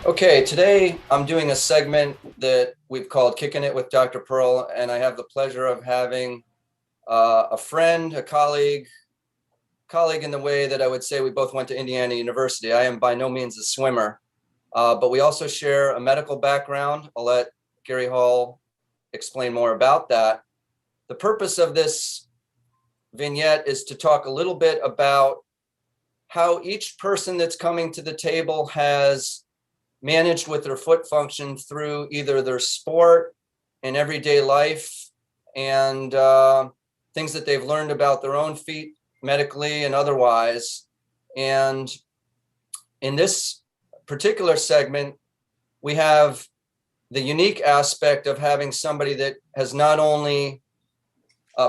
Okay, today I'm doing a segment that we've called Kicking It with Dr. Pearl, and I have the pleasure of having a friend, a colleague in the way that I would say we both went to Indiana University. I am by no means a swimmer, but we also share a medical background. I'll let Gary Hall explain more about that. The purpose of this vignette is to talk a little bit about how each person that's coming to the table has managed with their foot function through either their sport and everyday life and things that they've learned about their own feet medically and otherwise. And in this particular segment, we have the unique aspect of having somebody that has not only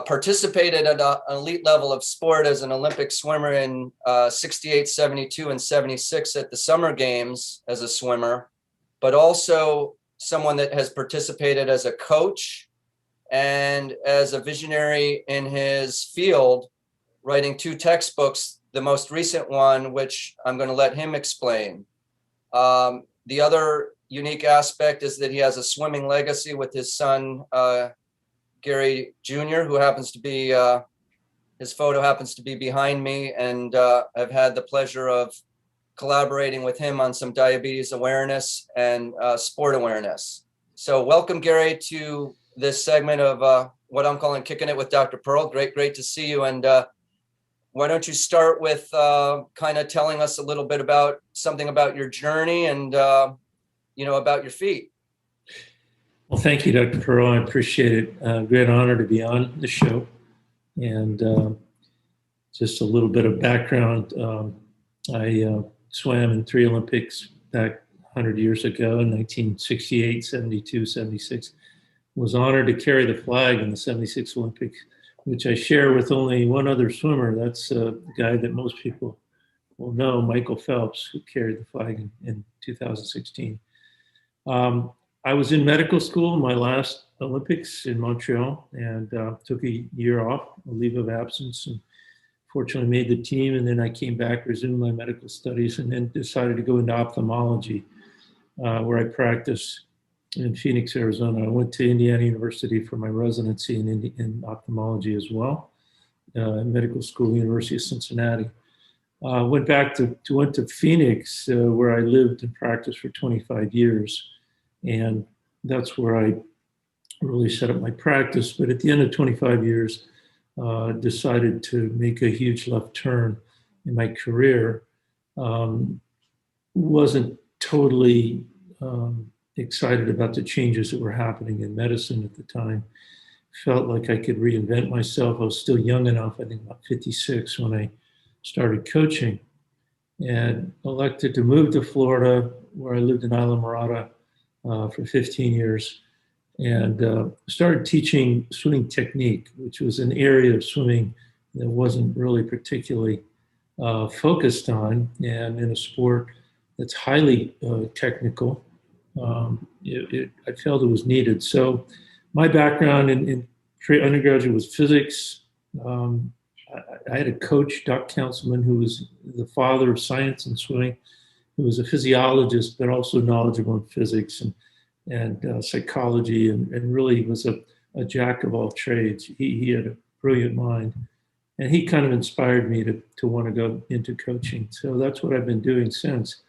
participated at an elite level of sport as an Olympic swimmer in 68, 72, and 76 at the Summer Games as a swimmer, but also someone that has participated as a coach and as a visionary in his field, writing 2 textbooks, the most recent one, which I'm going to let him explain. The other unique aspect is that he has a swimming legacy with his son, Gary Jr., who happens to be, his photo happens to be behind me, and I've had the pleasure of collaborating with him on some diabetes awareness and sport awareness. So welcome, Gary, to this segment of what I'm calling Kicking It with Dr. Pearl. Great to see you. And why don't you start with kind of telling us a little bit about something about your journey and, about your feet. Well, thank you, Dr. Pearl. I appreciate it. Great honor to be on the show. And just a little bit of background. I swam in 3 Olympics back 100 years ago in 1968, 72, 76. Was honored to carry the flag in the 76 Olympics, which I share with only one other swimmer. That's the guy that most people will know, Michael Phelps, who carried the flag in 2016. I was in medical school, my last Olympics in Montreal, and took a year off, a leave of absence, and fortunately made the team. And then I came back, resumed my medical studies, and then decided to go into ophthalmology, where I practice in Phoenix, Arizona. I went to Indiana University for my residency in ophthalmology as well, medical school, University of Cincinnati. Went back went to Phoenix, where I lived and practiced for 25 years. And that's where I really set up my practice. But at the end of 25 years, decided to make a huge left turn in my career. Wasn't totally excited about the changes that were happening in medicine at the time. Felt like I could reinvent myself. I was still young enough, I think about 56, when I started coaching, and elected to move to Florida, where I lived in Islamorada for 15 years, and started teaching swimming technique, which was an area of swimming that wasn't really particularly focused on, and in a sport that's highly technical. I felt it was needed. So my background in undergraduate was physics. I had a coach, Doc Councilman, who was the father of science and swimming, who was a physiologist, but also knowledgeable in physics and psychology, and really was a jack of all trades. He had a brilliant mind, and he kind of inspired me to want to go into coaching. So that's what I've been doing since.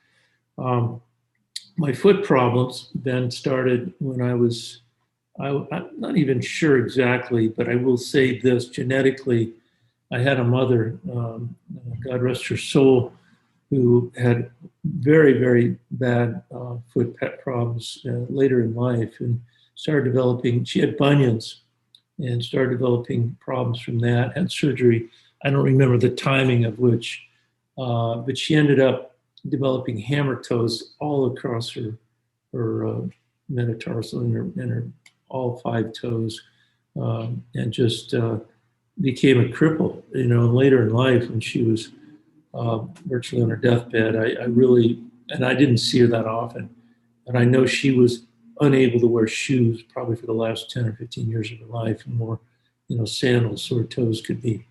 My foot problems then started when I'm not even sure exactly, but I will say this: genetically, I had a mother, God rest her soul, who had very bad foot pet problems later in life, and started developing, she had bunions and started developing problems from that, had surgery. I don't remember the timing of which, but she ended up developing hammer toes all across her metatarsal and her all 5 toes, and just became a cripple. Later in life, when she was virtually on her deathbed, and I didn't see her that often, and I know she was unable to wear shoes probably for the last 10 or 15 years of her life, and more, sandals, so her toes could be,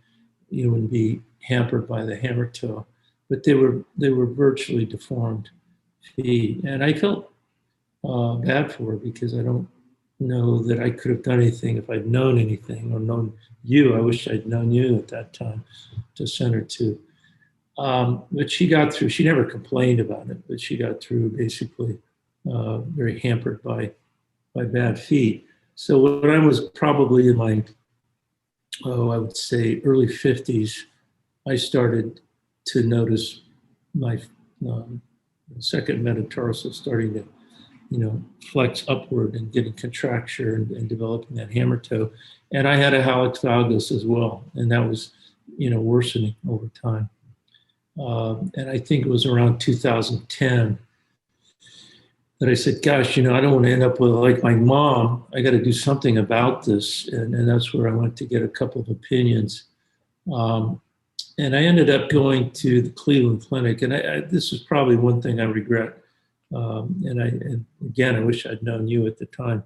be hampered by the hammer toe, but they were virtually deformed feet. And I felt bad for her because I don't know that I could have done anything if I'd known anything or known you. I wish I'd known you at that time to send her to. But she got through. She never complained about it, but she got through basically very hampered by bad feet. So when I was probably in my, I would say early 50s, I started to notice my um, second metatarsal starting to, flex upward and getting contracture and developing that hammer toe. And I had a hallux valgus as well, and that was, worsening over time. And I think it was around 2010 that I said, gosh, I don't want to end up with like my mom. I got to do something about this. And that's where I went to get a couple of opinions. And I ended up going to the Cleveland Clinic. And this is probably one thing I regret. And again, I wish I'd known you at the time.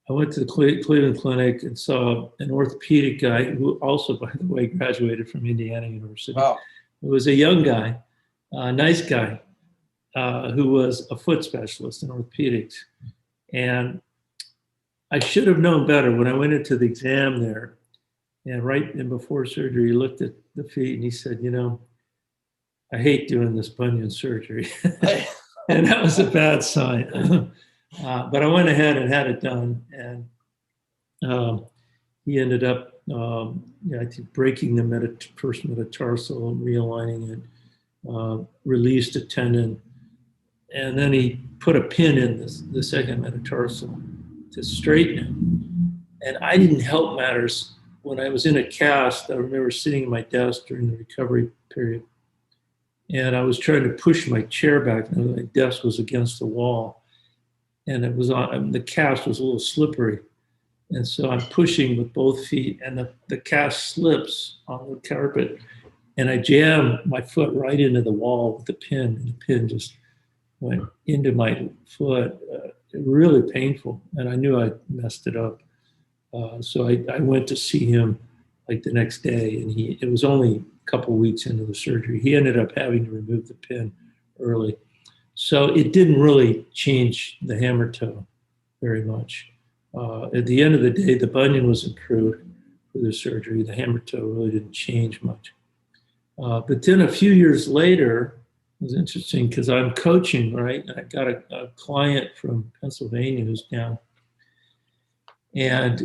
I went to the Cleveland Clinic and saw an orthopedic guy who also, by the way, graduated from Indiana University. Wow. It was a young guy, a nice guy, who was a foot specialist in orthopedics. And I should have known better when I went into the exam there. And right in before surgery, he looked at the feet and he said, I hate doing this bunion surgery. And that was a bad sign. But I went ahead and had it done. And he ended up, I think, breaking the first metatarsal and realigning it, released a tendon. And then he put a pin in the second metatarsal to straighten it. And I didn't help matters. When I was in a cast, I remember sitting at my desk during the recovery period. And I was trying to push my chair back, and my desk was against the wall. And it was the cast was a little slippery. And so I'm pushing with both feet, and the cast slips on the carpet. And I jam my foot right into the wall with the pin, and the pin just went into my foot. Really painful, and I knew I messed it up. So I went to see him like the next day, and it was only a couple of weeks into the surgery. He ended up having to remove the pin early. So it didn't really change the hammer toe very much. At the end of the day, the bunion was improved for the surgery. The hammer toe really didn't change much. But then a few years later, it was interesting because I'm coaching, right? And I got a client from Pennsylvania who's down. And,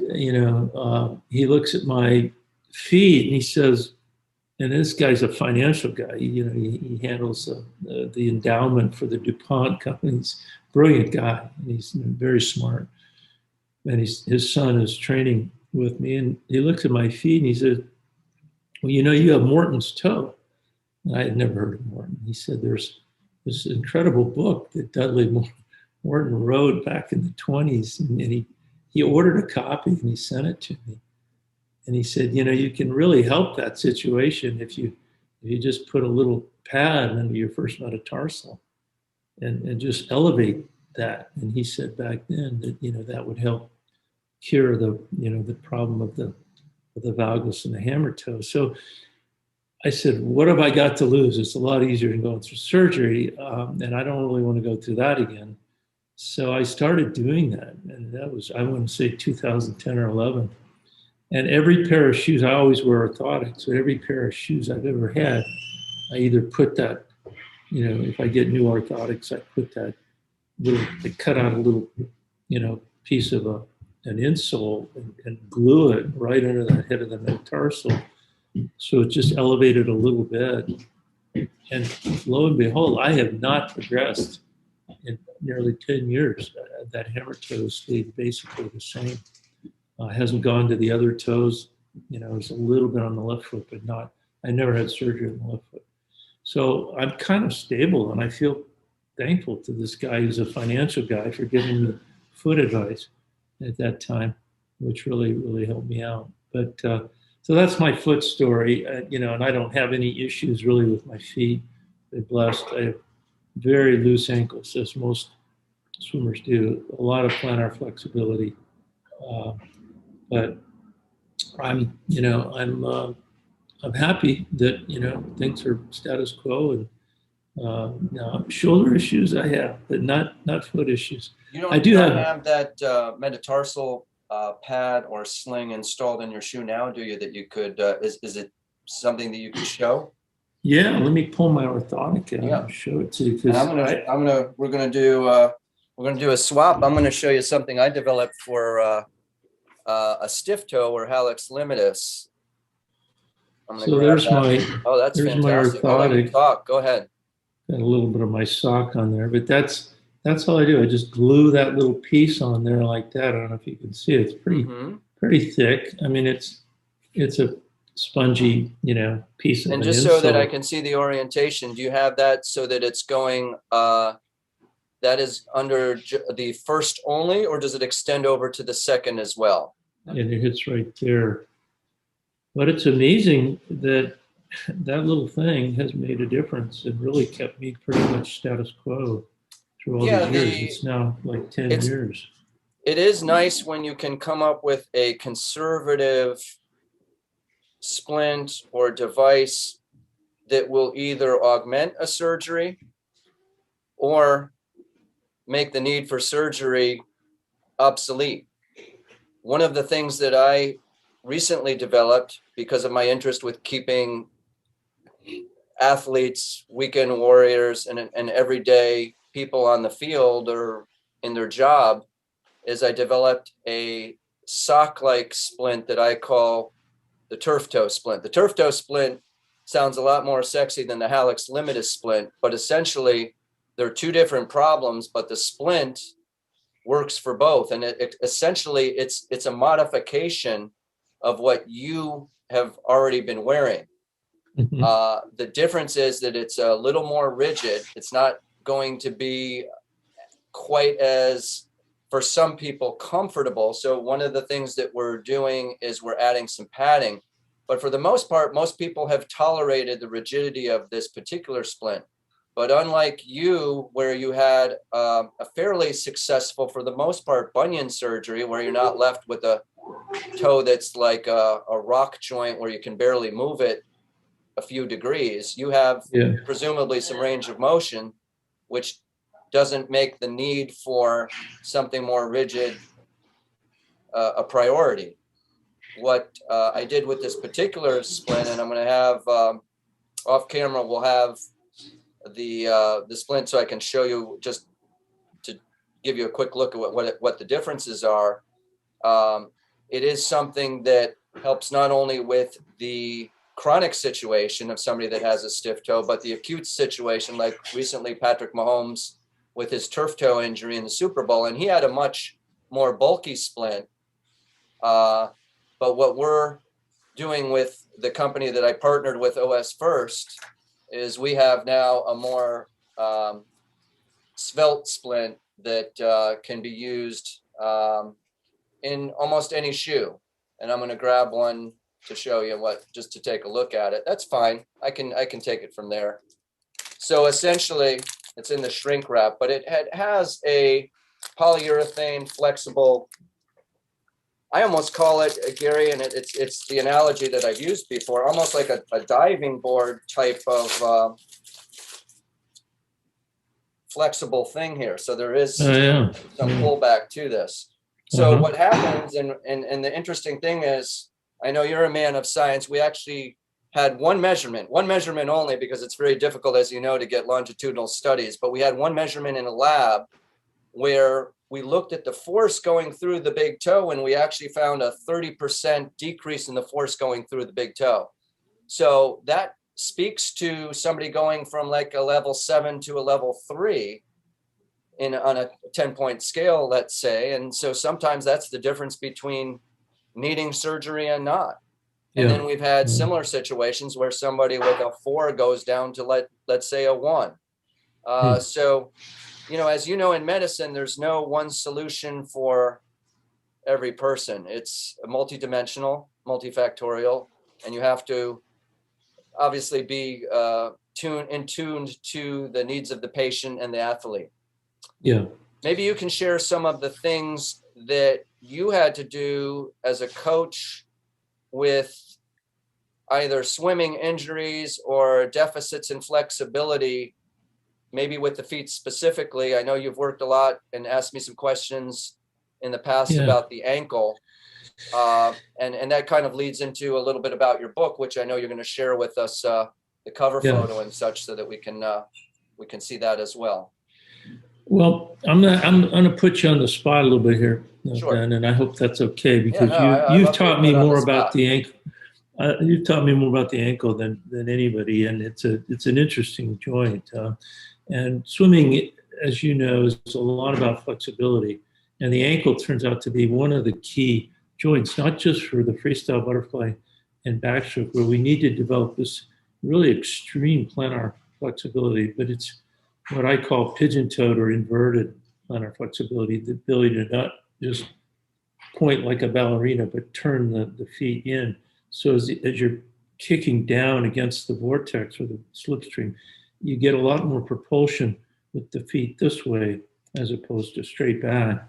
he looks at my feet and he says, and this guy's a financial guy, he handles the endowment for the DuPont company. He's a brilliant guy, and he's very smart. And his son is training with me, and he looks at my feet and he said, well, you have Morton's toe. And I had never heard of Morton. He said, there's this incredible book that Dudley Morton wrote back in the 20s, and he ordered a copy and he sent it to me. And he said, you can really help that situation if you just put a little pad under your first metatarsal and just elevate that. And he said back then that, that would help cure the problem of the valgus and the hammer toe. So I said, what have I got to lose? It's a lot easier than going through surgery. And I don't really want to go through that again. So I started doing that. And that was, I want to say 2010 or 11. And every pair of shoes, I always wear orthotics. So every pair of shoes I've ever had, I either put that, if I get new orthotics, I put that I cut out a little, piece of an insole and glue it right under the head of the metatarsal. So it just elevated a little bit. And lo and behold, I have not progressed in nearly 10 years. That hammer toe stayed basically the same. Hasn't gone to the other toes. It's a little bit on the left foot, but not, I never had surgery on the left foot. So I'm kind of stable, and I feel thankful to this guy who's a financial guy for giving me foot advice at that time, which really, really helped me out. But so that's my foot story, and I don't have any issues really with my feet. They're blessed. I have very loose ankles, as most swimmers do. A lot of plantar flexibility, but I'm happy that things are status quo, No, shoulder issues I have, but not foot issues. You I don't do have. have that metatarsal pad or sling installed in your shoe now, do you? That you could is it something that you could show? Yeah, let me pull my orthotic out Yeah. and show it to you And because I. we're gonna do a swap. I'm gonna show you something I developed for a stiff toe or hallux limitus. I'm gonna So grab that. Oh, that's there's my fantastic. I'll let you orthotic. talk. Go ahead. Got a little bit of my sock on there, but that's all I do. I just glue that little piece on there like that. I don't know if you can see it. It's Hmm. pretty thick. I mean, it's a spongy, piece of And an just so that I insole. can see the orientation, do you have that so that it's going that is under the first only, or does it extend over to the second as well? And it hits right there. But it's amazing that that little thing has made a difference and really kept me pretty much status quo through all Yeah, these years. It's now like 10 it's years. it is nice when you can come up with a conservative splint or device that will either augment a surgery or make the need for surgery obsolete. One of the things that I recently developed because of my interest with keeping athletes, weekend warriors, and everyday people on the field or in their job is I developed a sock-like splint that I call the turf toe splint. The turf toe splint sounds a lot more sexy than the hallux limitus splint, but essentially they're two different problems, but the splint works for both. And essentially it's a modification of what you have already been wearing. Mhm. The difference is that it's a little more rigid. It's not going to be quite as, for some people, comfortable. So one of the things that we're doing is we're adding some padding. But for the most part, most people have tolerated the rigidity of this particular splint. But unlike you, where you had a fairly successful, for the most part, bunion surgery, where you're not left with a toe that's like a rock joint where you can barely move it a few degrees, you have Yeah. presumably some range of motion, which doesn't make the need for something more rigid a priority. What I did with this particular splint, and I'm going to have off camera, we'll have the splint so I can show you, just to give you a quick look at what the differences are. It is something that helps not only with the chronic situation of somebody that has a stiff toe, but the acute situation, like recently Patrick Mahomes with his turf toe injury in the Super Bowl, and he had a much more bulky splint. But what we're doing with the company that I partnered with, OS First, is we have now a more svelte splint that can be used in almost any shoe. And I'm going to grab one to show you just to take a look at it. That's fine. I can take it from there. So essentially it's in the shrink wrap, but it has a polyurethane flexible, I almost call it, Gary, and it's the analogy that I've used before, almost like a diving board type of flexible thing here. So there is Oh yeah. some Yeah. pullback to this. So Uh-huh. what happens, and the interesting thing is, I know you're a man of science. We actually had one measurement only, because it's very difficult, as you know, to get longitudinal studies. But we had one measurement in a lab where we looked at the force going through the big toe, and we actually found a 30% decrease in the force going through the big toe. So that speaks to somebody going from like a level 7 to a level 3 on a 10-point scale, let's say. And so sometimes that's the difference between needing surgery and not. And Yeah. then we've had Yeah. similar situations where somebody with a 4 goes down to let's say a 1. So, as you know, in medicine, there's no one solution for every person. It's multidimensional, multifactorial, and you have to obviously be tuned to the needs of the patient and the athlete. Yeah. Maybe you can share some of the things that you had to do as a coach with either swimming injuries or deficits in flexibility maybe with the feet specifically, I know you've worked a lot and asked me some questions in the past Yeah. about the ankle. And that kind of leads into a little bit about your book, which I know you're going to share with us, the cover Yeah. photo and such, so that we can see that as well. Well, I'm gonna put you on the spot a little bit here, Sure. Ben, and I hope that's okay Yeah, because no, I you've love being taught me put on the more about spot. the ankle. You've taught me more about the ankle than anybody, and it's an interesting joint. And swimming, as you know, is a lot about flexibility, and the ankle turns out to be one of the key joints, not just for the freestyle butterfly and backstroke, where we need to develop this really extreme plantar flexibility, but it's what I call pigeon-toed or inverted plantar flexibility, the ability to not just point like a ballerina, but turn the feet in. So as you're kicking down against the vortex or the slipstream, you get a lot more propulsion with the feet this way as opposed to straight back.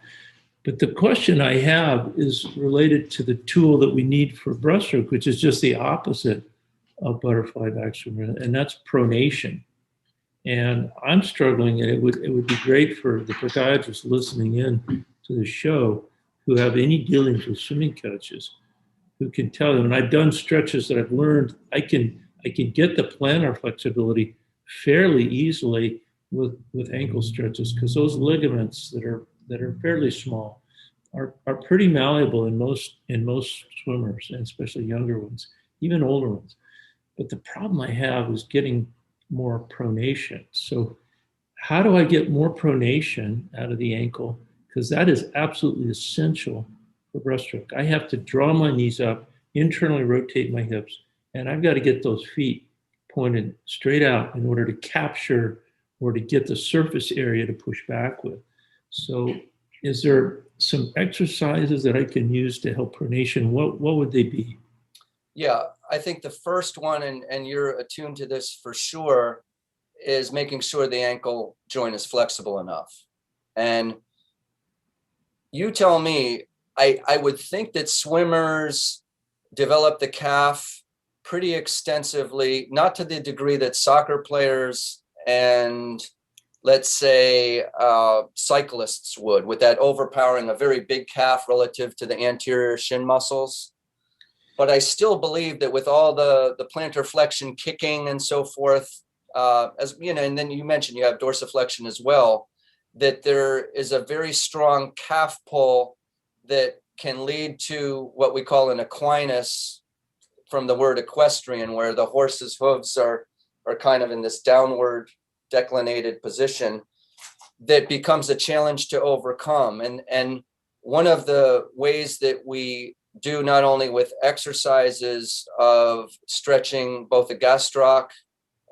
But the question I have is related to the tool that we need for breaststroke, which is just the opposite of butterfly backstroke, and that's pronation. And I'm struggling, and it would be great for the podiatrists listening in to the show who have any dealings with swimming coaches who can tell them. And I've done stretches that I've learned I can get the plantar flexibility fairly easily with ankle stretches because those ligaments that are fairly small are pretty malleable in most swimmers, and especially younger ones, even older ones. But the problem I have is getting more pronation. So how do I get more pronation out of the ankle? Because that is absolutely essential for breaststroke. I have to draw my knees up, internally rotate my hips, and I've got to get those feet pointed straight out in order to capture or to get the surface area to push back with. So is there some exercises that I can use to help pronation? What would they be? Yeah, I think the first one, and you're attuned to this for sure, is making sure the ankle joint is flexible enough. And you tell me, I would think that swimmers develop the calf pretty extensively, not to the degree that soccer players and, let's say, cyclists would, with that overpowering a very big calf relative to the anterior shin muscles. But I still believe that with all the plantar flexion kicking and so forth, as you know, and then you mentioned you have dorsiflexion as well, that there is a very strong calf pull that can lead to what we call an equinus, from the word equestrian, where the horse's hooves are kind of in this downward declinated position that becomes a challenge to overcome. And one of the ways that we do, not only with exercises of stretching both the gastroc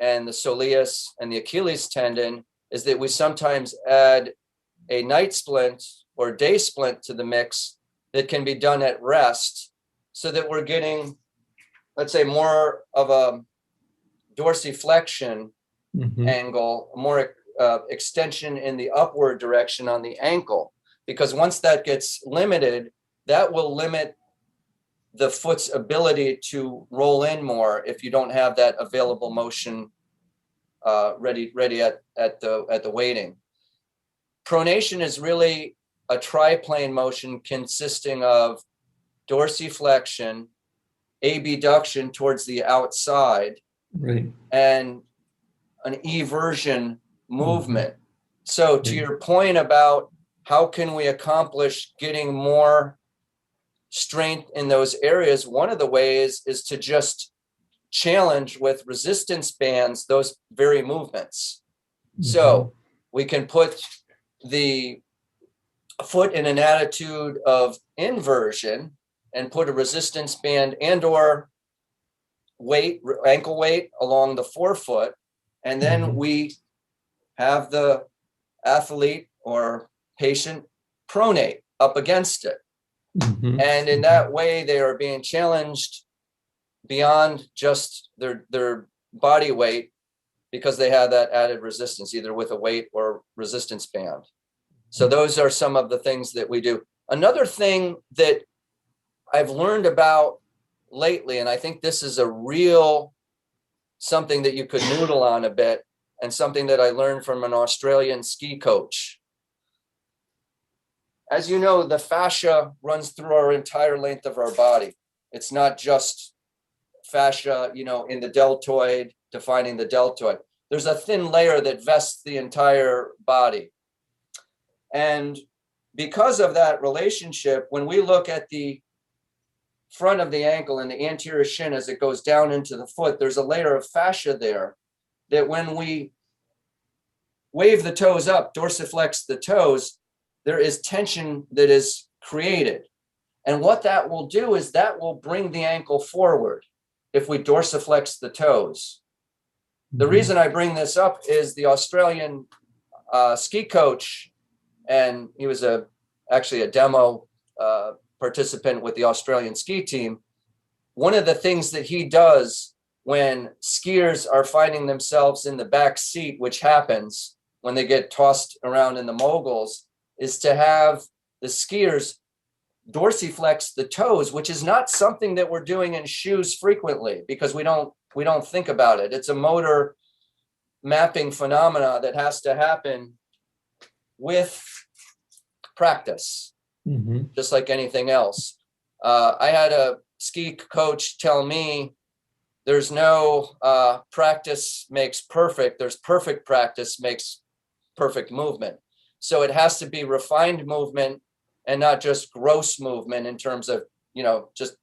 and the soleus and the Achilles tendon, is that we sometimes add a night splint or day splint to the mix that can be done at rest, so that we're getting, let's say, more of a dorsiflexion angle, more extension in the upward direction on the ankle. Because once that gets limited, that will limit the foot's ability to roll in more if you don't have that available motion ready at the weighting. Pronation is really a triplane motion consisting of dorsiflexion, abduction towards the outside, Right. and an eversion movement. So to your point about how can we accomplish getting more strength in those areas, one of the ways is to just challenge with resistance bands those very movements. So we can put the foot in an attitude of inversion and put a resistance band and or weight, ankle weight, along the forefoot, and then we have the athlete or patient pronate up against it. And in that way, they are being challenged beyond just their body weight, because they have that added resistance, either with a weight or resistance band. So those are some of the things that we do. Another thing that I've learned about lately, and I think this is a real something that you could noodle on a bit, and something that I learned from an Australian ski coach. As you know, the fascia runs through our entire length of our body. It's not just fascia, in the deltoid, defining the deltoid. There's a thin layer that vests the entire body. And because of that relationship, when we look at the front of the ankle and the anterior shin as it goes down into the foot, there's a layer of fascia there that when we wave the toes up, dorsiflex the toes, there is tension that is created. And what that will do is that will bring the ankle forward if we dorsiflex the toes. The reason I bring this up is the Australian ski coach, and he was actually a demo participant with the Australian ski team. One of the things that he does when skiers are finding themselves in the back seat, which happens when they get tossed around in the moguls, is to have the skiers dorsiflex the toes, which is not something that we're doing in shoes frequently because we don't think about it. It's a motor mapping phenomena that has to happen with practice, just like anything else. I had a ski coach tell me there's no practice makes perfect. There's perfect practice makes perfect movement. So it has to be refined movement and not just gross movement in terms of, just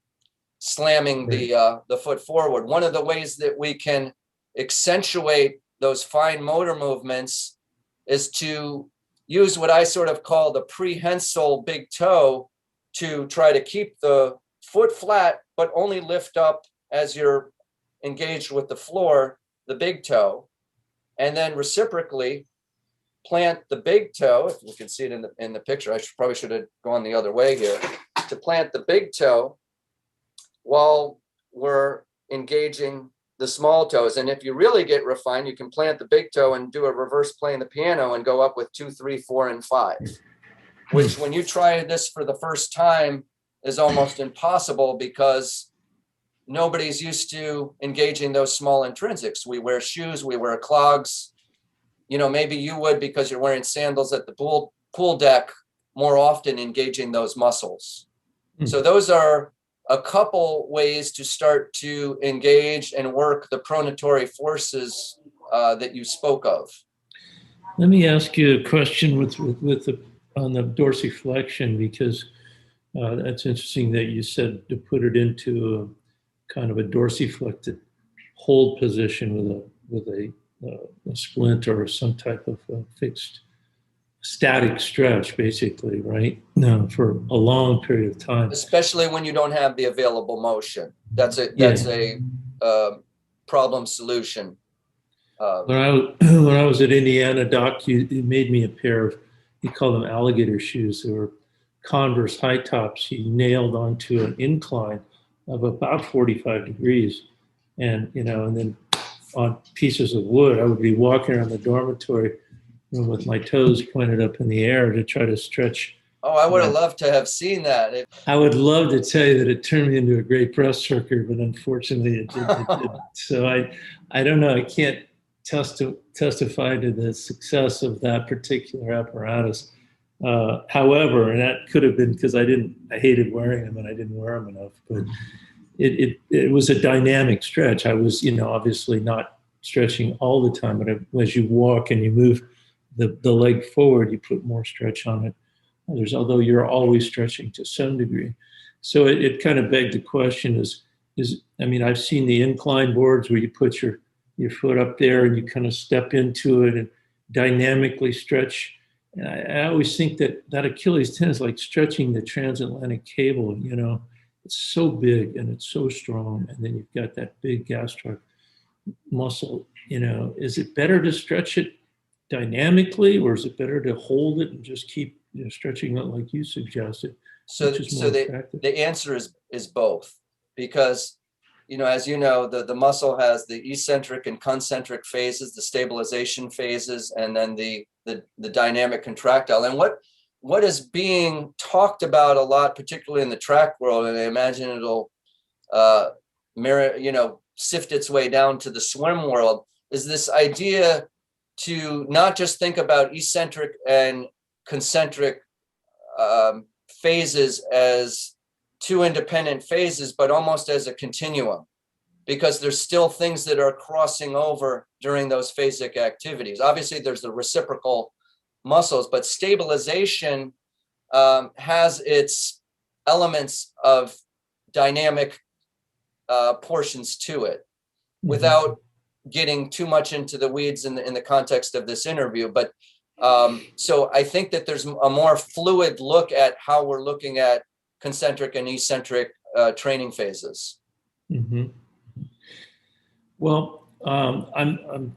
slamming the foot forward. One of the ways that we can accentuate those fine motor movements is to use what I sort of call the prehensile big toe to try to keep the foot flat, but only lift up as you're engaged with the floor, the big toe, and then reciprocally plant the big toe. If you can see it in the picture, I probably should have gone the other way here, to plant the big toe while we're engaging the small toes. And if you really get refined, you can plant the big toe and do a reverse playing the piano and go up with 2, 3, 4, and 5, which when you try this for the first time is almost impossible because nobody's used to engaging those small intrinsics. We wear shoes, we wear clogs. Maybe you would because you're wearing sandals at the pool deck more often, engaging those muscles. So those are a couple ways to start to engage and work the pronatory forces that you spoke of. Let me ask you a question on the dorsiflexion, because that's interesting that you said to put it into a kind of a dorsiflected hold position with a splint or some type of fixed static stretch, basically, right? No, for a long period of time. Especially when you don't have the available motion. That's a problem solution. When I was at Indiana, Doc, he made me a pair of, he called them alligator shoes. They were Converse high tops. He nailed onto an incline of about 45 degrees. And, and then on pieces of wood, I would be walking around the dormitory room with my toes pointed up in the air to try to stretch. Oh, I would have loved to have seen that. I would love to tell you that it turned me into a great breaststroker, but unfortunately it didn't. So I don't know. I can't testify to the success of that particular apparatus. However, and that could have been because I hated wearing them and I didn't wear them enough, but it was a dynamic stretch. I was, obviously not stretching all the time, but as you walk and you move the leg forward, you put more stretch on it. Although you're always stretching to some degree. So it kind of begged the question I've seen the incline boards where you put your foot up there and you kind of step into it and dynamically stretch. And I always think that Achilles tendon is like stretching the transatlantic cable, it's so big and it's so strong. And then you've got that big gastroc muscle, is it better to stretch it dynamically or is it better to hold it and just keep stretching it like you suggested? So the answer is both, because, as you know, the muscle has the eccentric and concentric phases, the stabilization phases, and then the dynamic contractile. And what is being talked about a lot, particularly in the track world, and I imagine it'll sift its way down to the swim world, is this idea to not just think about eccentric and concentric phases as two independent phases, but almost as a continuum, because there's still things that are crossing over during those phasic activities. Obviously, there's the reciprocal muscles, but stabilization has its elements of dynamic portions to it, without getting too much into the weeds in the context of this interview. But so I think that there's a more fluid look at how we're looking at concentric and eccentric training phases. Mm-hmm. Well, I'm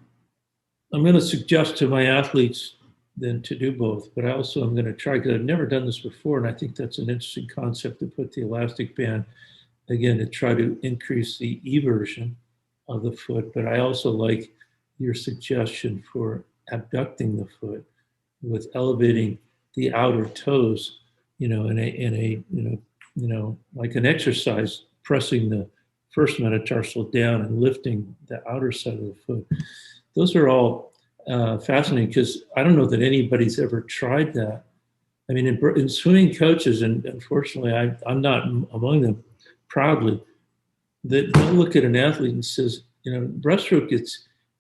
going to suggest to my athletes then to do both, but I also am going to try, because I've never done this before, and I think that's an interesting concept, to put the elastic band again to try to increase the eversion of the foot. But I also like your suggestion for abducting the foot with elevating the outer toes, in a like an exercise, pressing the first metatarsal down and lifting the outer side of the foot. Those are all fascinating, because I don't know that anybody's ever tried that. I mean, in swimming coaches, and unfortunately I'm not among them proudly, that they'll look at an athlete and says, breaststroke,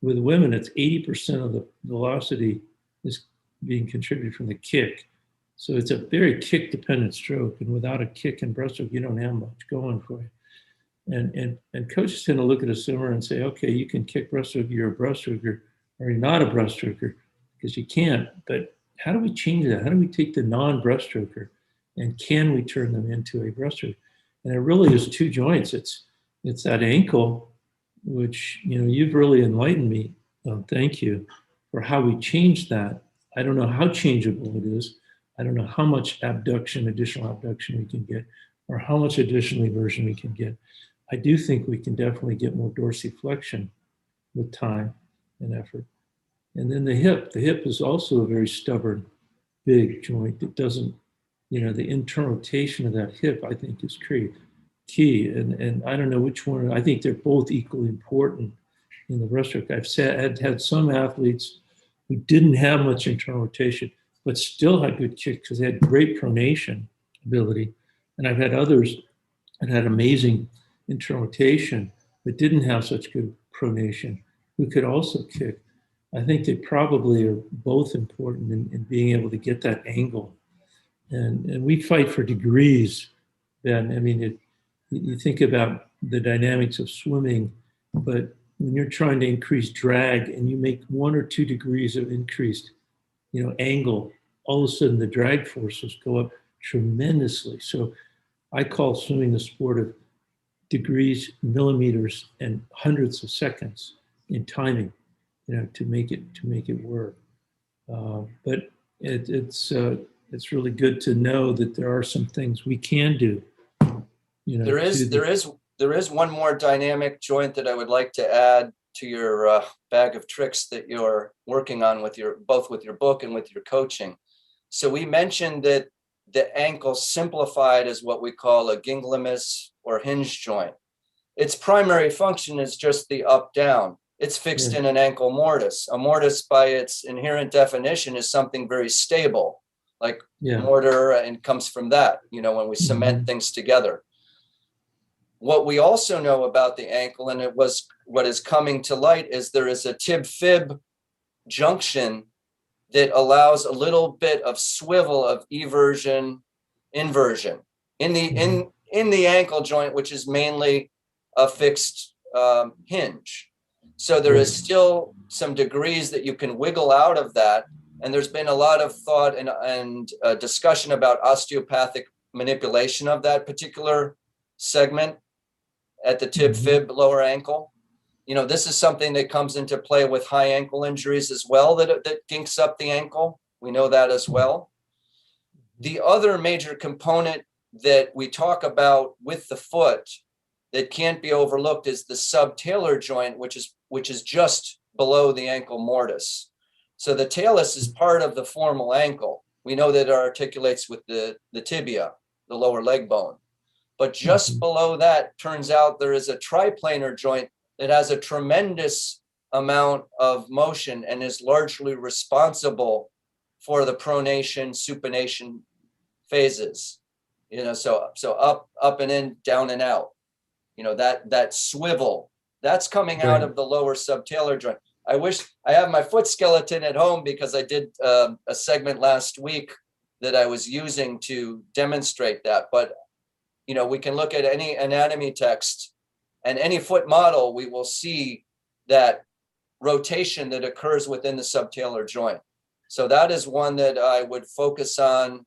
with women, it's 80% of the velocity is being contributed from the kick. So it's a very kick dependent stroke. And without a kick in breaststroke, you don't have much going for you. And coaches tend to look at a swimmer and say, okay, you can kick breaststroke, you're a breaststroker, or you're not a breaststroker, because you can't. But how do we change that? How do we take the non-breaststroker, and can we turn them into a breaststroker? And it really is two joints. It's that ankle, which, you've really enlightened me. Thank you for how we change that. I don't know how changeable it is. I don't know how much additional abduction we can get, or how much additional eversion we can get. I do think we can definitely get more dorsiflexion with time and effort. And then the hip is also a very stubborn, big joint that doesn't, the internal rotation of that hip, I think, is key. And I don't know which one. I think they're both equally important in the breaststroke. I've had some athletes who didn't have much internal rotation, but still had good kick because they had great pronation ability. And I've had others that had amazing internal rotation, but didn't have such good pronation, who could also kick. I think they probably are both important in being able to get that angle. And we fight for degrees, Ben. I mean, you think about the dynamics of swimming, but when you're trying to increase drag and you make 1 or 2 degrees of increased, angle, all of a sudden the drag forces go up tremendously. So I call swimming the sport of degrees, millimeters, and hundredths of seconds in timing, to make it work. But it's really good to know that there are some things we can do. There is one more dynamic joint that I would like to add to your bag of tricks that you're working on both with your book and with your coaching. So we mentioned that the ankle simplified is what we call a gingivalis or hinge joint. Its primary function is just the up-down. It's fixed in an ankle mortise. A mortise, by its inherent definition, is something very stable, like mortar, and comes from that, when we cement things together. What we also know about the ankle, and what is coming to light, is there is a tib-fib junction that allows a little bit of swivel of eversion, inversion in the ankle joint, which is mainly a fixed hinge. So there is still some degrees that you can wiggle out of that. And there's been a lot of thought and discussion about osteopathic manipulation of that particular segment at the tib-fib lower ankle. This is something that comes into play with high ankle injuries as well, that ginks up the ankle. We know that as well. The other major component that we talk about with the foot that can't be overlooked is the sub-tailor joint, which is just below the ankle mortise. So the talus is part of the formal ankle. We know that it articulates with the tibia, the lower leg bone. But just below that, turns out there is a triplanar joint that has a tremendous amount of motion and is largely responsible for the pronation, supination phases. So up and in, down and out. That swivel, that's coming out of the lower subtalar joint. I wish I have my foot skeleton at home because I did a segment last week that I was using to demonstrate that. But, we can look at any anatomy text and any foot model, we will see that rotation that occurs within the subtalar joint. So that is one that I would focus on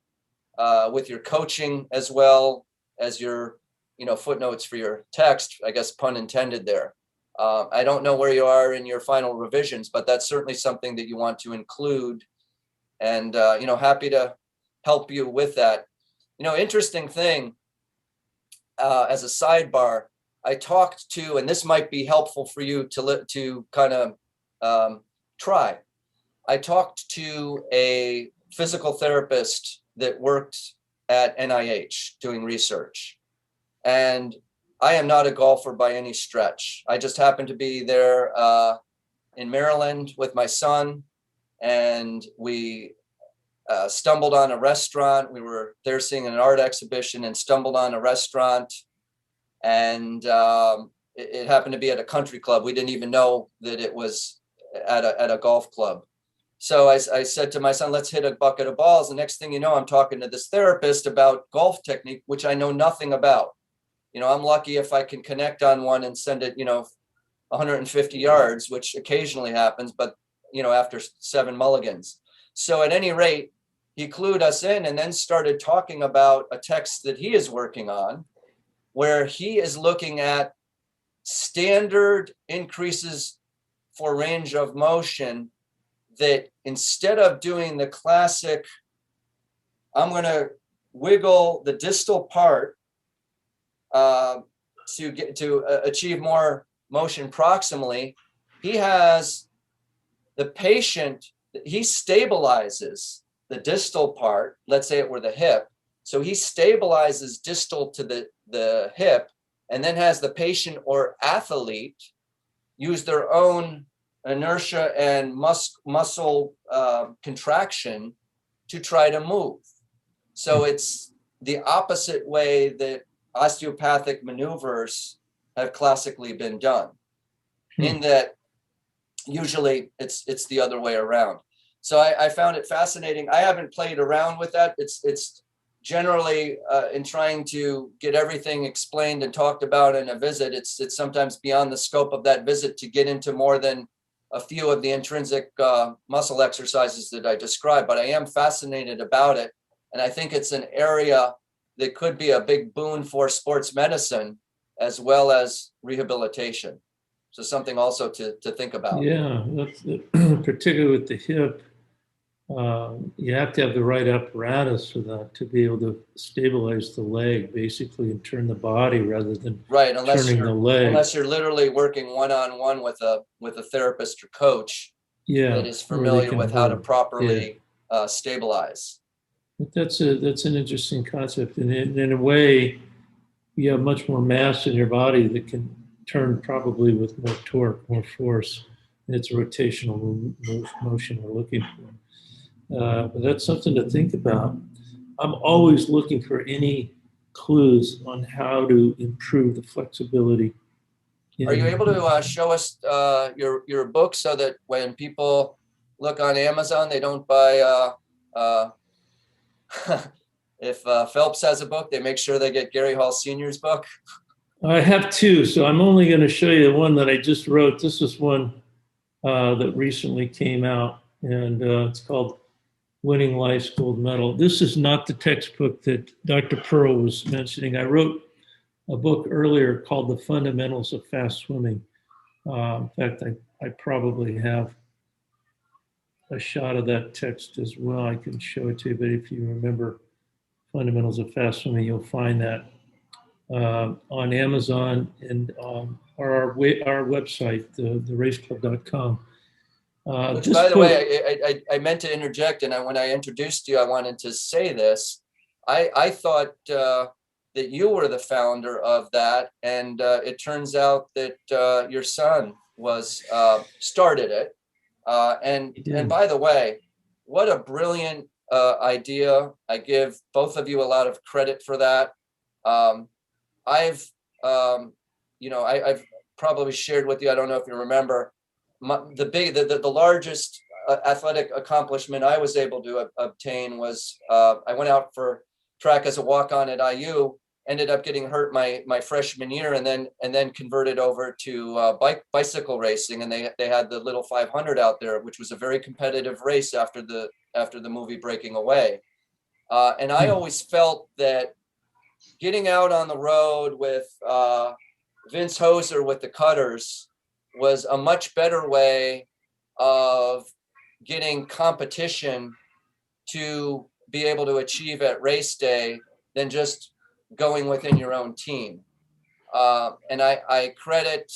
with your coaching as well as your, footnotes for your text, I guess, pun intended there. I don't know where you are in your final revisions, but that's certainly something that you want to include, and, happy to help you with that. Interesting thing, as a sidebar, I talked to, and this might be helpful for you to kind of try. I talked to a physical therapist that worked at NIH doing research. And I am not a golfer by any stretch. I just happened to be there in Maryland with my son, and we stumbled on a restaurant. We were there seeing an art exhibition and stumbled on a restaurant. And it happened to be at a country club. We didn't even know that it was at a golf club. So I said to my son, let's hit a bucket of balls. The next thing you know, I'm talking to this therapist about golf technique, which I know nothing about. I'm lucky if I can connect on one and send it, 150 yards, which occasionally happens, but, after 7 mulligans. So at any rate, he clued us in and then started talking about a text that he is working on, where he is looking at standard increases for range of motion, that instead of doing the classic, I'm going to wiggle the distal part to achieve more motion proximally, he has the patient, he stabilizes the distal part. Let's say it were the hip. So he stabilizes distal to the hip, and then has the patient or athlete use their own inertia and muscle contraction to try to move. So it's the opposite way that osteopathic maneuvers have classically been done, in that usually it's the other way around. So I found it fascinating. I haven't played around with that. It's generally in trying to get everything explained and talked about in a visit, it's sometimes beyond the scope of that visit to get into more than a few of the intrinsic muscle exercises that I described, but I am fascinated about it. And I think it's an area that could be a big boon for sports medicine as well as rehabilitation. So something also to think about. Yeah, that's particularly with the hip. You have to have the right apparatus for that to be able to stabilize the leg, basically, and turn the body rather than turning the leg. Unless you're literally working one-on-one with a therapist or coach that is familiar with how to properly stabilize. But that's an interesting concept, and in a way, you have much more mass in your body that can turn probably with more torque, more force. And it's a rotational motion we're looking for. But that's something to think about. I'm always looking for any clues on how to improve the flexibility. Are you able to show us your book so that when people look on Amazon, they don't buy if Phelps has a book, they make sure they get Gary Hall Sr.'s book? I have 2, so I'm only going to show you the one that I just wrote. This is one that recently came out, and it's called Winning Life's Gold Medal. This is not the textbook that Dr. Pearl was mentioning. I wrote a book earlier called The Fundamentals of Fast Swimming. In fact, I probably have a shot of that text as well. I can show it to you, but if you remember Fundamentals of Fast Swimming, you'll find that on Amazon and our website, theraceclub.com. Which, by the way, I meant to interject, and when I introduced you, I wanted to say this. I thought that you were the founder of that, and it turns out that your son started it. And by the way, what a brilliant idea. I give both of you a lot of credit for that. I've probably shared with you, I don't know if you remember, the largest athletic accomplishment I was able to obtain was I went out for track as a walk-on at IU, ended up getting hurt my freshman year, and then converted over to bicycle racing, and they had the little 500 out there, which was a very competitive race after the movie Breaking Away. And I always felt that getting out on the road with Vince Hoser with the Cutters was a much better way of getting competition to be able to achieve at race day than just going within your own team. And I credit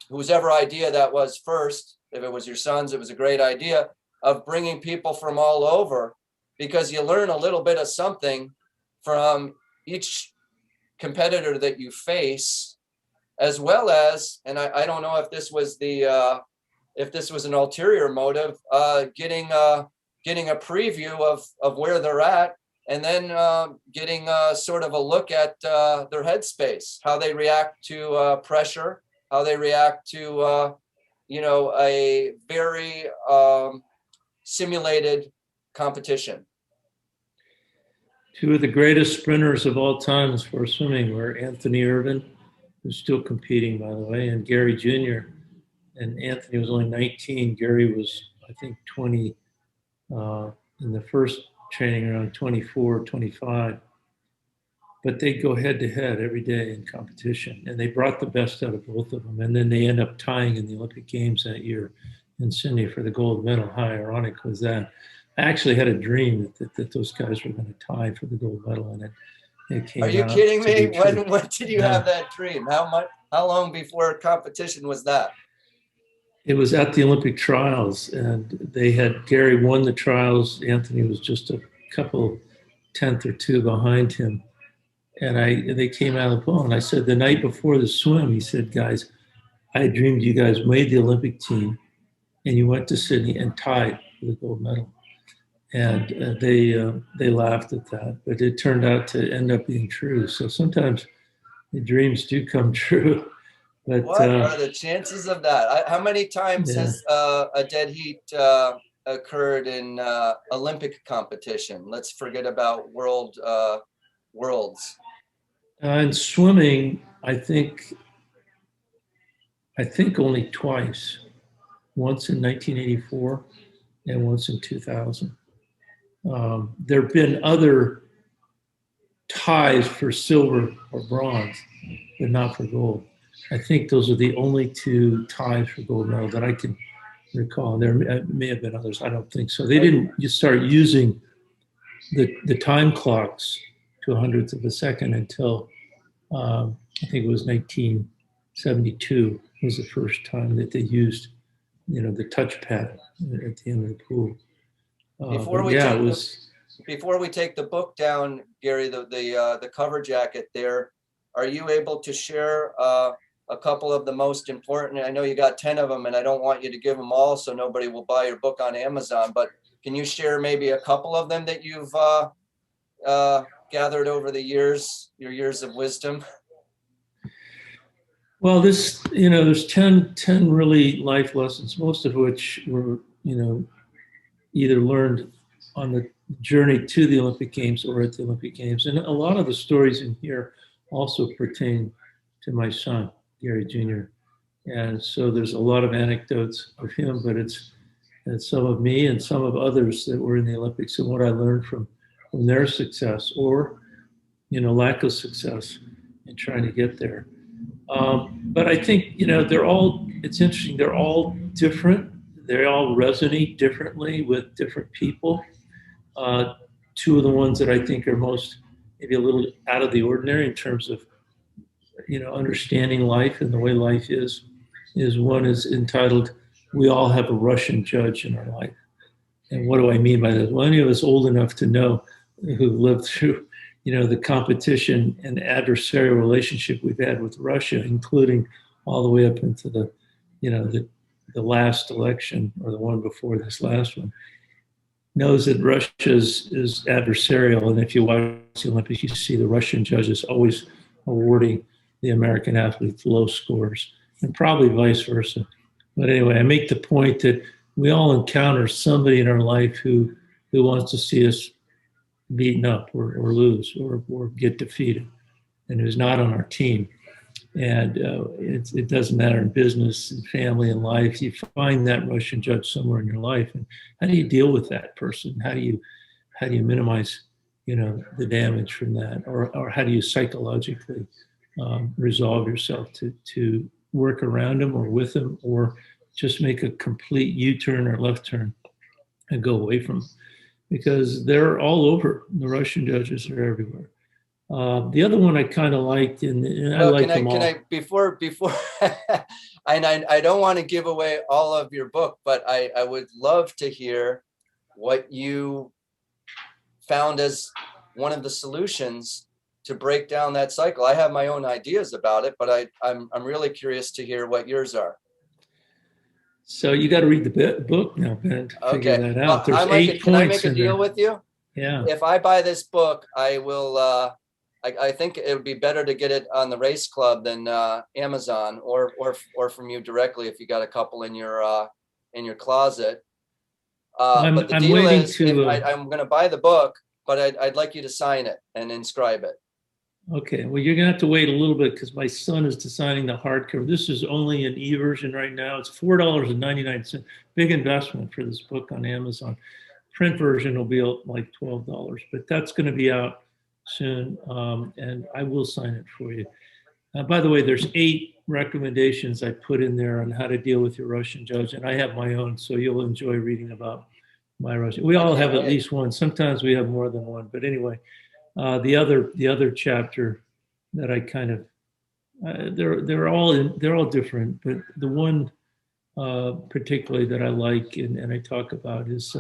whose ever idea that was first. If it was your son's, it was a great idea of bringing people from all over, because you learn a little bit of something from each competitor that you face, as well as, and I don't know if this was if this was an ulterior motive, getting a preview of where they're at, and then getting sort of a look at their headspace, how they react to pressure, how they react to a very simulated competition. Two of the greatest sprinters of all time as far as swimming were Anthony Irvin, who's still competing, by the way, and Gary Jr. And Anthony was only 19. Gary was, I think, 20 in the first training, around 24, 25. But they go head to head every day in competition. And they brought the best out of both of them. And then they end up tying in the Olympic Games that year in Sydney for the gold medal. How ironic was that? I actually had a dream that those guys were going to tie for the gold medal, and it came out. Are you kidding me? When did you have that dream? How long before competition was that? It was at the Olympic trials, and Gary won the trials. Anthony was just a couple tenth or two behind him. And they came out of the pool, and I said, the night before the swim, he said, guys, I dreamed you guys made the Olympic team and you went to Sydney and tied for the gold medal. And they laughed at that, but it turned out to end up being true. So sometimes the dreams do come true. But what are the chances of that? How many times has a dead heat occurred in Olympic competition? Let's forget about worlds. In swimming, I think only twice. Once in 1984 and once in 2000. There have been other ties for silver or bronze, but not for gold. I think those are the only two ties for gold medal that I can recall. There may have been others. I don't think so. They didn't start using the time clocks to 100th of a second until I think it was 1972 was the first time that they used, the touchpad at the end of the pool. Before we take the book down, Gary, the cover jacket there, are you able to share a couple of the most important? I know you got 10 of them, and I don't want you to give them all so nobody will buy your book on Amazon, but can you share maybe a couple of them that you've gathered over the years, your years of wisdom? Well, there's 10 really life lessons, most of which were, either learned on the journey to the Olympic Games or at the Olympic Games. And a lot of the stories in here also pertain to my son, Gary Jr. And so there's a lot of anecdotes of him, but it's some of me and some of others that were in the Olympics and what I learned from their success or, lack of success in trying to get there. But I think, it's interesting, they're all different. They all resonate differently with different people. Two of the ones that I think are most, maybe a little out of the ordinary in terms of, understanding life and the way life is one is entitled, We All Have a Russian Judge in Our Life. And what do I mean by that? Well, any of us old enough to know who lived through, the competition and adversarial relationship we've had with Russia, including all the way up into the, the last election or the one before this last one, knows that Russia is adversarial. And if you watch the Olympics, you see the Russian judges always awarding the American athletes low scores, and probably vice versa. But anyway, I make the point that we all encounter somebody in our life who wants to see us beaten up or lose or get defeated, and who's not on our team. And it doesn't matter in business and family and life. You find that Russian judge somewhere in your life, and how do you deal with that person? How do you minimize, the damage from that, or how do you psychologically resolve yourself to work around them or with them, or just make a complete U-turn or left turn and go away from them? Because they're all over. The Russian judges are everywhere. The other one I kind of liked, and I like them all. Can I before and I don't want to give away all of your book, but I would love to hear what you found as one of the solutions to break down that cycle. I have my own ideas about it, but I'm really curious to hear what yours are. So you got to read the book now, Ben, to figure that out. There's 8 points. Can I make a deal with you? Yeah. If I buy this book, I will. I think it would be better to get it on the Race Club than Amazon or from you directly if you got a couple in your closet. But the deal is, I'm going to buy the book, but I'd like you to sign it and inscribe it. Okay. Well, you're going to have to wait a little bit because my son is designing the hardcover. This is only an e-version right now. It's $4.99. Big investment for this book on Amazon. Print version will be like $12, but that's going to be out soon, and I will sign it for you. By the way, there's 8 recommendations I put in there on how to deal with your Russian judge, and I have my own, so you'll enjoy reading about my Russian. We all have at least one. Sometimes we have more than one, but anyway, the other chapter that I kind of they're all different, but the one particularly that I like and I talk about is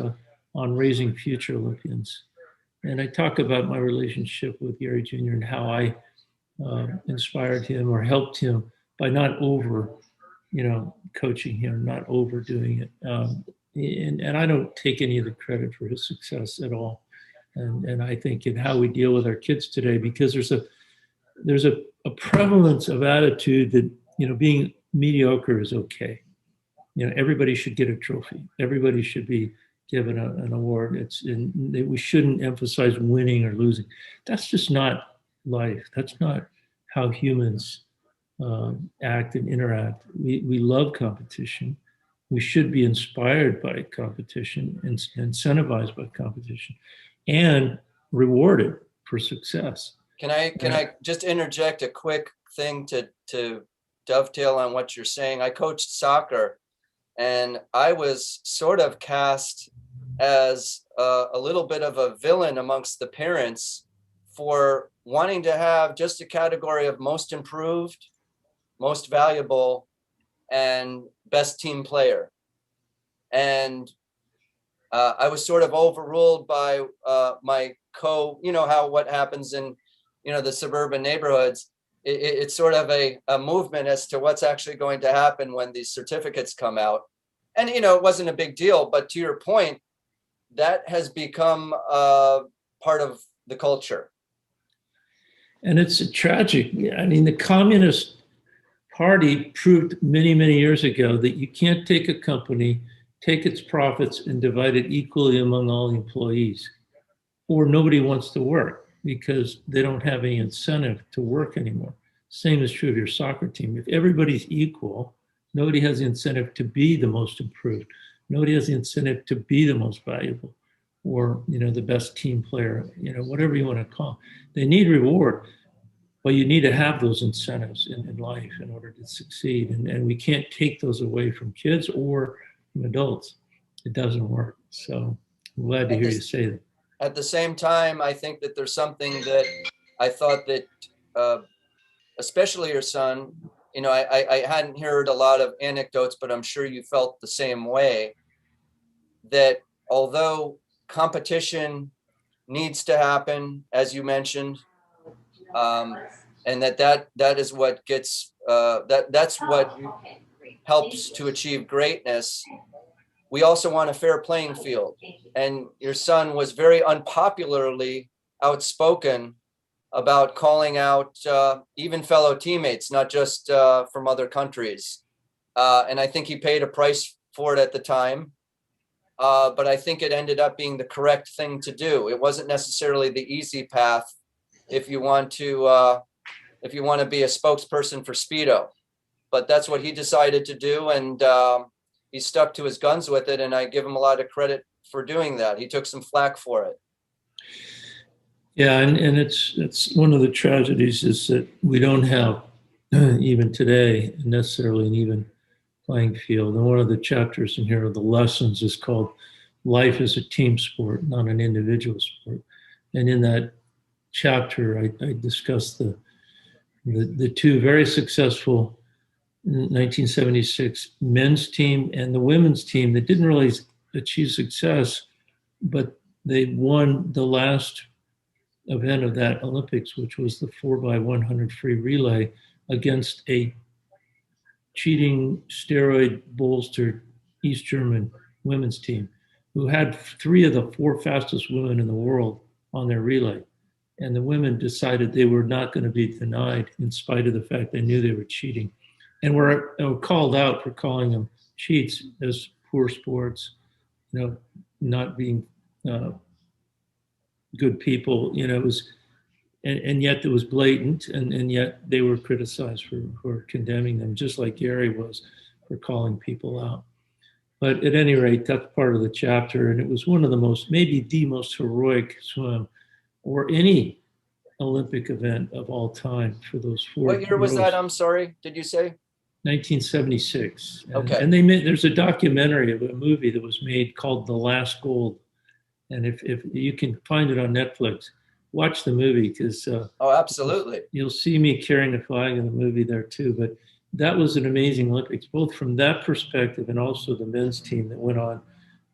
on raising future Olympians. And I talk about my relationship with Gary Jr. and how I inspired him or helped him by not coaching him, not overdoing it. And I don't take any of the credit for his success at all. And I think in how we deal with our kids today, because there's a prevalence of attitude that, being mediocre is okay. Everybody should get a trophy. Everybody should be given an award. We shouldn't emphasize winning or losing. That's just not life. That's not how humans act and interact. We love competition. We should be inspired by competition and incentivized by competition and rewarded for success. Can I just interject a quick thing to dovetail on what you're saying? I coached soccer, and I was sort of cast as a little bit of a villain amongst the parents for wanting to have just a category of most improved, most valuable, and best team player. And I was sort of overruled by my what happens in, the suburban neighborhoods. It's sort of a movement as to what's actually going to happen when these certificates come out. And, it wasn't a big deal, but to your point, that has become part of the culture. And it's tragic. I mean, the Communist Party proved many, many years ago that you can't take a company, take its profits, and divide it equally among all the employees, or nobody wants to work because they don't have any incentive to work anymore. Same is true of your soccer team. If everybody's equal, nobody has the incentive to be the most improved. Nobody has the incentive to be the most valuable or, the best team player, whatever you want to call it. They need reward, but you need to have those incentives in life in order to succeed. And we can't take those away from kids or from adults. It doesn't work. So I'm glad to hear you say that. At the same time, I think that there's something that I thought that, especially your son, I hadn't heard a lot of anecdotes, but I'm sure you felt the same way, that although competition needs to happen, as you mentioned, and that is what gets that's what helps to achieve greatness. We also want a fair playing field, and your son was very unpopularly outspoken about calling out even fellow teammates, not just from other countries. And I think he paid a price for it at the time. But I think it ended up being the correct thing to do. It wasn't necessarily the easy path if you want to be a spokesperson for Speedo, but that's what he decided to do, and he stuck to his guns with it. And I give him a lot of credit for doing that. He took some flack for it. Yeah, and it's one of the tragedies is that we don't have even today necessarily an even playing field. And one of the chapters in here of the lessons is called "Life is a Team Sport, Not an Individual Sport." And in that chapter, I discussed the two very successful 1976 men's team and the women's team that didn't really achieve success, but they won the last event of that Olympics, which was the 4x100 free relay against a cheating, steroid bolstered East German women's team who had three of the four fastest women in the world on their relay. And the women decided they were not going to be denied in spite of the fact they knew they were cheating. And were called out for calling them cheats as poor sports, not being good people. It was, and yet it was blatant, and yet they were criticized for condemning them, just like Gary was for calling people out. But at any rate, that's part of the chapter, and it was one of the most, maybe the most heroic swim or any Olympic event of all time for those four. What year was that? I'm sorry, did you say? 1976. Okay. And there's a documentary of a movie that was made called The Last Gold. And if you can find it on Netflix, watch the movie because oh, absolutely, you'll see me carrying a flag in the movie there too. But that was an amazing Olympics, both from that perspective and also the men's team that went on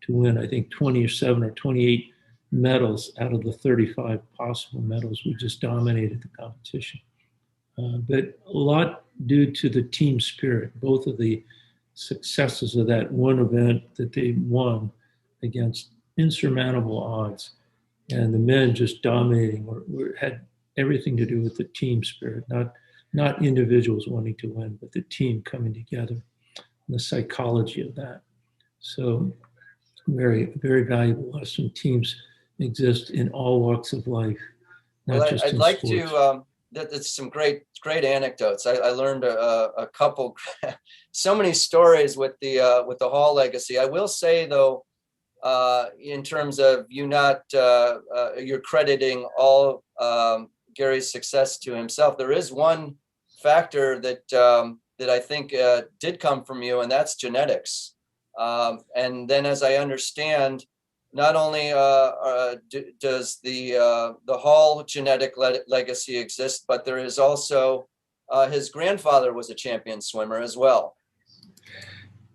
to win, I think, 27 or 28 medals out of the 35 possible medals. We just dominated the competition. But a lot due to the team spirit, both of the successes of that one event that they won against insurmountable odds, and the men just dominating had everything to do with the team spirit, not individuals wanting to win, but the team coming together and the psychology of that. So very, very valuable lesson. Teams exist in all walks of life, not well, just I'd in like sports. to that's some great anecdotes. I learned a couple so many stories with the Hall legacy. I will say though, in terms of you not you're crediting all Gary's success to himself, there is one factor that I think did come from you, and that's genetics. And then, as I understand, not only does the Hall genetic legacy exist, but there is also his grandfather was a champion swimmer as well.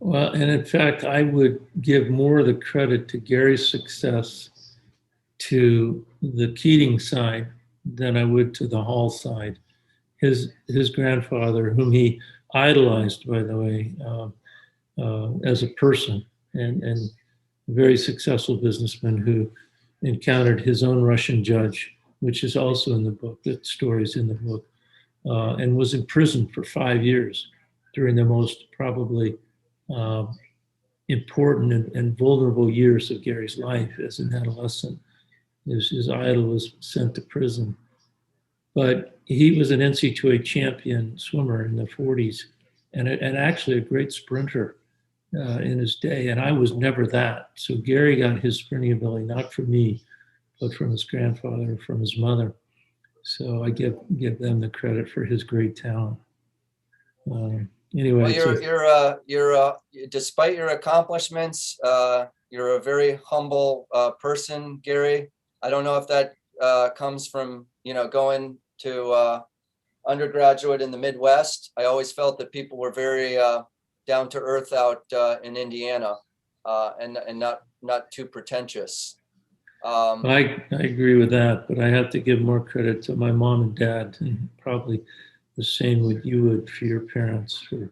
Well, and in fact, I would give more of the credit to Gary's success to the Keating side than I would to the Hall side. His grandfather, whom he idolized, by the way, as a person, and a very successful businessman who encountered his own Russian judge, which is also in the book. That story is in the book, and was imprisoned for 5 years during the most probably important and vulnerable years of Gary's life as an adolescent. His idol was sent to prison. But he was an NC2A champion swimmer in the 40s and actually a great sprinter in his day. And I was never that. So Gary got his sprinting ability not from me, but from his grandfather, from his mother. So I give them the credit for his great talent. Anyway, well, you're despite your accomplishments, you're a very humble person, Gary. I don't know if that comes from going to undergraduate in the Midwest. I always felt that people were very down to earth out in Indiana, and not too pretentious. I agree with that, but I have to give more credit to my mom and dad, and probably the same with you would for your parents, for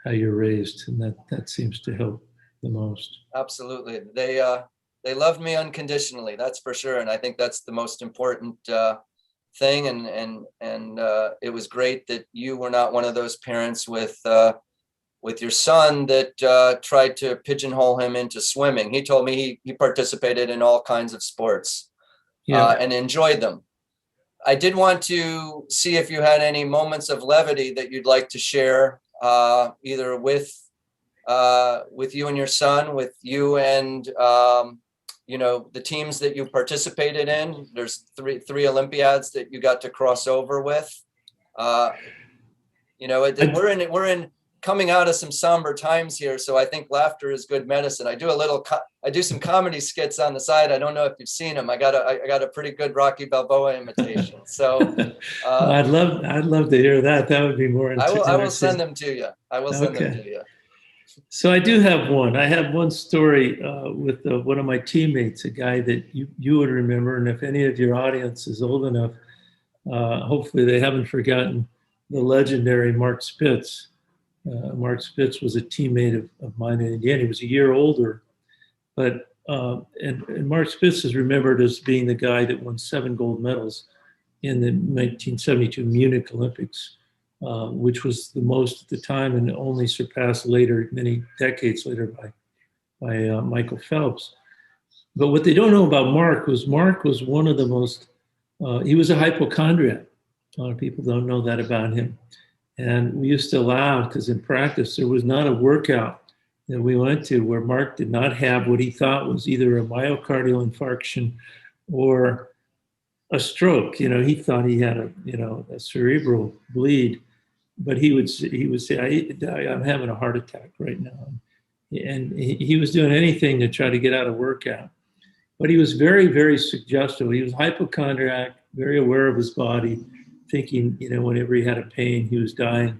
how you're raised, and that seems to help the most. Absolutely. They loved me unconditionally, that's for sure. And I think that's the most important thing. And it was great that you were not one of those parents with your son that tried to pigeonhole him into swimming. He told me he participated in all kinds of sports Yeah. and enjoyed them. I did want to see if you had any moments of levity that you'd like to share, either with you and your son, with you and the teams that you participated in. There's three Olympiads that you got to cross over with. We're in coming out of some somber times here, so I think laughter is good medicine. I do some comedy skits on the side. I don't know if you've seen them. I got a pretty good Rocky Balboa imitation. So I'd love to hear that. That would be more interesting. I will send them to you. I will send them to you. So I do have one. I have one story with one of my teammates, a guy that you would remember, and if any of your audience is old enough, hopefully they haven't forgotten the legendary Mark Spitz. Mark Spitz was a teammate of mine in Indiana. He was a year older, but and Mark Spitz is remembered as being the guy that won 7 gold medals in the 1972 Munich Olympics, which was the most at the time and only surpassed later, many decades later, by Michael Phelps. But what they don't know about Mark was one of the most, he was a hypochondriac. A lot of people don't know that about him. And we used to laugh because in practice, there was not a workout that we went to where Mark did not have what he thought was either a myocardial infarction or a stroke. He thought he had a cerebral bleed, but he would say, I'm having a heart attack right now. And he was doing anything to try to get out of workout. But he was very, very suggestible. He was hypochondriac, very aware of his body, thinking, whenever he had a pain, he was dying.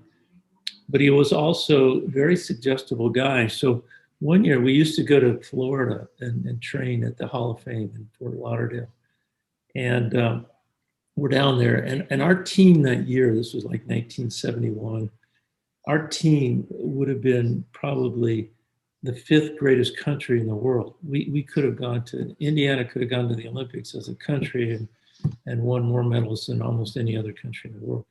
But he was also a very suggestible guy. So one year we used to go to Florida and train at the Hall of Fame in Fort Lauderdale. And we're down there. And our team that year, this was like 1971, our team would have been probably the 5th greatest country in the world. We could have gone to, Indiana could have gone to the Olympics as a country and won more medals than almost any other country in the world.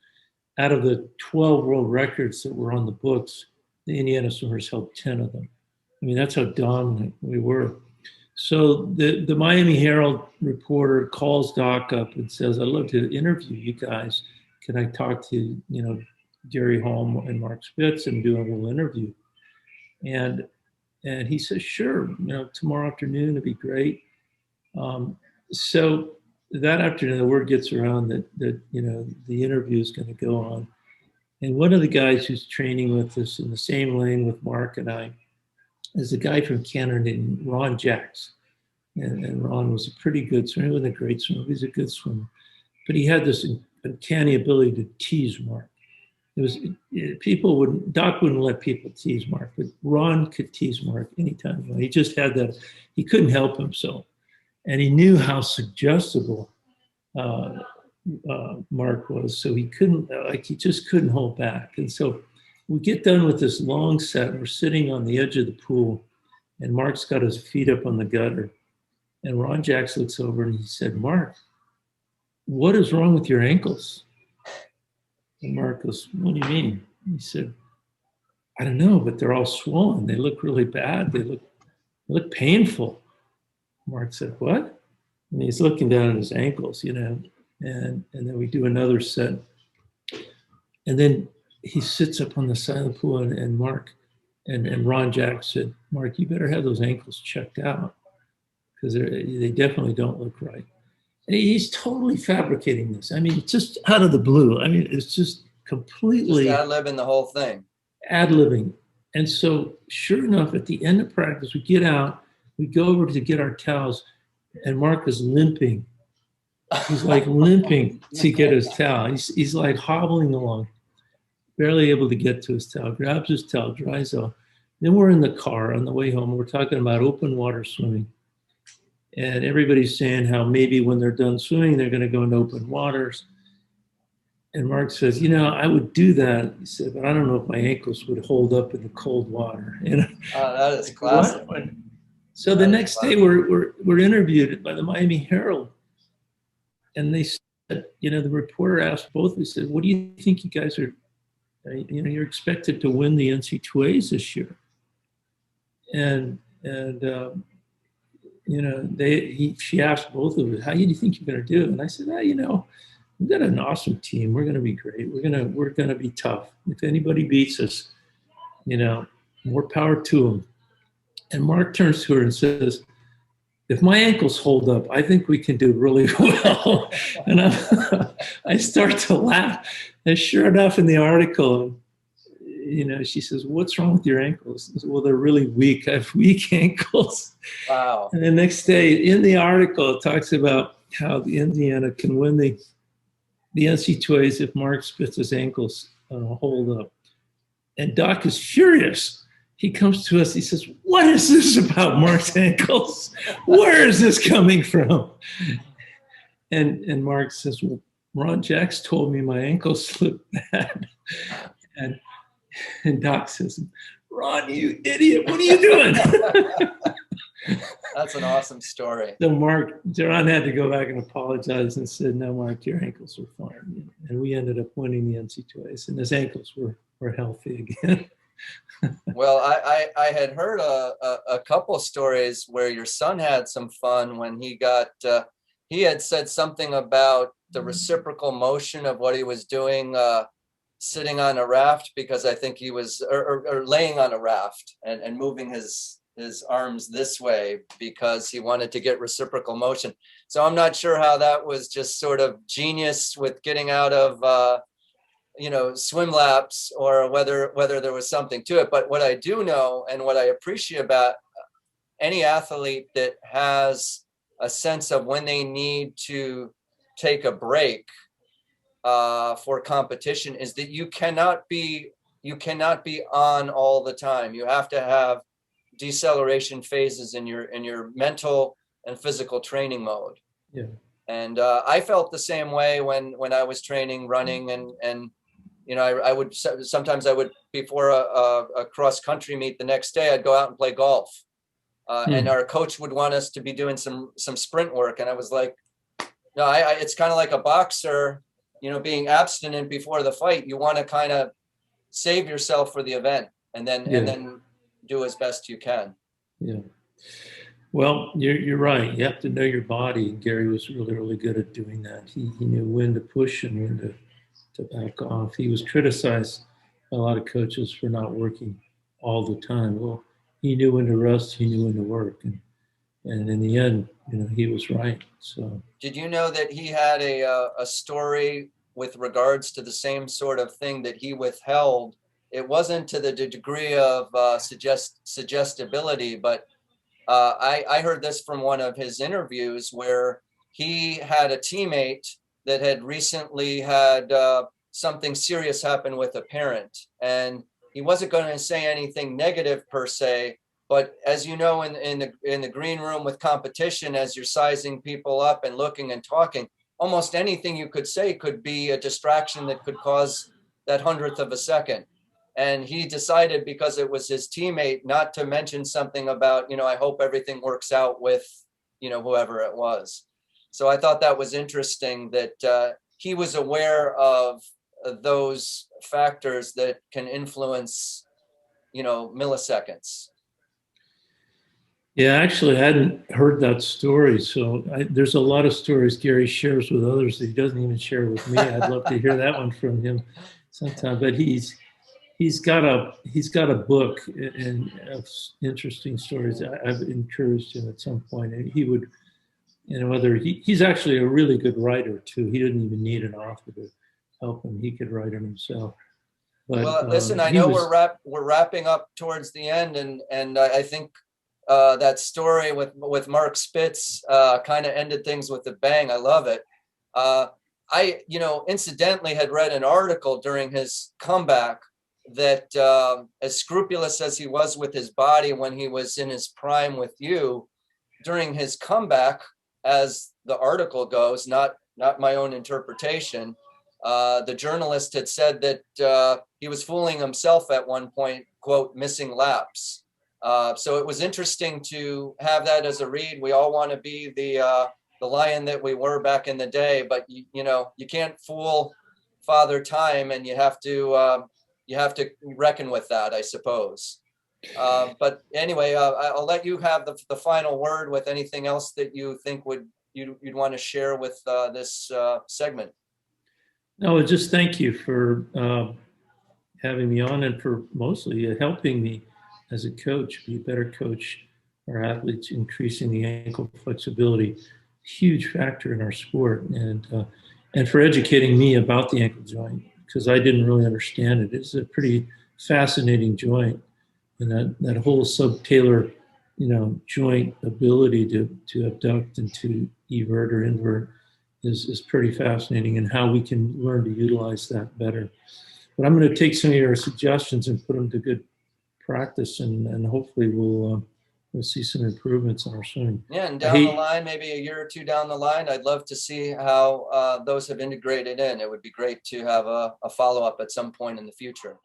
Out of the 12 world records that were on the books, the Indiana swimmers held 10 of them. I mean, that's how dominant we were. So the Miami Herald reporter calls Doc up and says, I'd love to interview you guys. Can I talk to, Gary Holm and Mark Spitz and do a little interview? And he says, sure, tomorrow afternoon, it'd be great. So that afternoon, the word gets around that the interview is going to go on. And one of the guys who's training with us in the same lane with Mark and I is a guy from Canada named Ron Jacks. And Ron was a pretty good swimmer. He wasn't a great swimmer, he's a good swimmer. But he had this uncanny ability to tease Mark. Doc wouldn't let people tease Mark, but Ron could tease Mark anytime. He just had that, he couldn't help himself. And he knew how suggestible Mark was. So he just couldn't hold back. And so we get done with this long set, and we're sitting on the edge of the pool, and Mark's got his feet up on the gutter. And Ron Jacks looks over and he said, Mark, what is wrong with your ankles? And Mark goes, what do you mean? He said, I don't know, but they're all swollen. They look really bad. They look painful. Mark said, what? And he's looking down at his ankles, and then we do another set. And then he sits up on the side of the pool, and Mark and Ron Jacks said, Mark, you better have those ankles checked out because they definitely don't look right. And he's totally fabricating this. I mean, it's just out of the blue. I mean, it's just completely just ad-libbing the whole thing. Ad-libbing. And so sure enough, at the end of practice, we get out, we go over to get our towels, and Mark is limping. He's like limping to get his towel. He's like hobbling along, barely able to get to his towel, grabs his towel, dries off. Then we're in the car on the way home. We're talking about open water swimming. And everybody's saying how maybe when they're done swimming, they're going to go into open waters. And Mark says, I would do that. He said, but I don't know if my ankles would hold up in the cold water. That is Like, classic. what? So the That is next day, classic. we're interviewed by the Miami Herald, and they said, the reporter asked both. He said, "What do you think you guys are? You're expected to win the NC2As this year." And she asked both of us, "How do you think you're going to do?" And I said, we've got an awesome team. We're going to be great. We're going to be tough. If anybody beats us, more power to them." And Mark turns to her and says, "If my ankles hold up, I think we can do really well." And I start to laugh. And sure enough, in the article, she says, "What's wrong with your ankles?" I said, "Well, they're really weak. I have weak ankles." Wow. And the next day in the article, it talks about how the Indiana can win the NC2As if Mark Spitz's ankles hold up. And Doc is furious. He comes to us. He says, "What is this about Mark's ankles? Where is this coming from?" And Mark says, "Well, Ron Jacks told me my ankles look bad." And Doc says, "Ron, you idiot, what are you doing?" That's an awesome story. So Ron had to go back and apologize and said, "No, Mark, your ankles are fine." And we ended up winning the NC2As, and his ankles were healthy again. Well, I had heard a couple stories where your son had some fun when he had said something about the reciprocal motion of what he was doing, sitting on a raft, because I think he was or laying on a raft and moving his arms this way because he wanted to get reciprocal motion. So I'm not sure how that was just sort of genius with getting out of swim laps, or whether there was something to it. But what I do know, and what I appreciate about any athlete that has a sense of when they need to take a break for competition, is that you cannot be on all the time. You have to have deceleration phases in your mental and physical training mode. Yeah. And I felt the same way when I was training running, and I would sometimes before a cross country meet the next day, I'd go out and play golf, and our coach would want us to be doing some sprint work, and I was like, no, it's kind of like a boxer, being abstinent before the fight. You want to kind of save yourself for the event, and then do as best you can. Yeah. Well, you're right. You have to know your body. And Gary was really, really good at doing that. He knew when to push and when to back off. He was criticized by a lot of coaches for not working all the time. Well, he knew when to rest. He knew when to work. And in the end, he was right. So, did you know that he had a story with regards to the same sort of thing that he withheld? It wasn't to the degree of suggestibility, but I heard this from one of his interviews where he had a teammate that had recently had something serious happen with a parent, and he wasn't going to say anything negative per se. But as you know, in the green room with competition, as you're sizing people up and looking and talking, almost anything you could say could be a distraction that could cause that hundredth of a second. And he decided, because it was his teammate, not to mention something about, I hope everything works out with, whoever it was. So I thought that was interesting that he was aware of those factors that can influence, milliseconds. yeah, actually, I hadn't heard that story. So there's a lot of stories Gary shares with others that he doesn't even share with me. I'd love to hear that one from him sometime. But he's got a book of interesting stories. I've encouraged him at some point, and he would, he's actually a really good writer too. He didn't even need an author to help him. He could write it himself. But, well, listen, I know we're wrapping up towards the end, and I think that story with Mark Spitz kind of ended things with a bang. I love it. I incidentally had read an article during his comeback that as scrupulous as he was with his body when he was in his prime with you, during his comeback, as the article goes, not my own interpretation, the journalist had said that he was fooling himself at one point, quote, missing laps. So it was interesting to have that as a read. We all want to be the lion that we were back in the day, but you know, you can't fool Father Time, and you have to reckon with that, I suppose. But anyway, I'll let you have the final word with anything else that you think you'd want to share with this segment. No, just thank you for having me on and for mostly helping me as a coach be a better coach. Our athletes increasing the ankle flexibility, huge factor in our sport, and for educating me about the ankle joint because I didn't really understand it. It's a pretty fascinating joint, and that whole subtalar, joint ability to abduct and to evert or invert is pretty fascinating, and how we can learn to utilize that better. But I'm going to take some of your suggestions and put them to good practice, and hopefully we'll see some improvements in our swing. Yeah, and down the line, maybe a year or two down the line, I'd love to see how those have integrated in. It would be great to have a follow-up at some point in the future.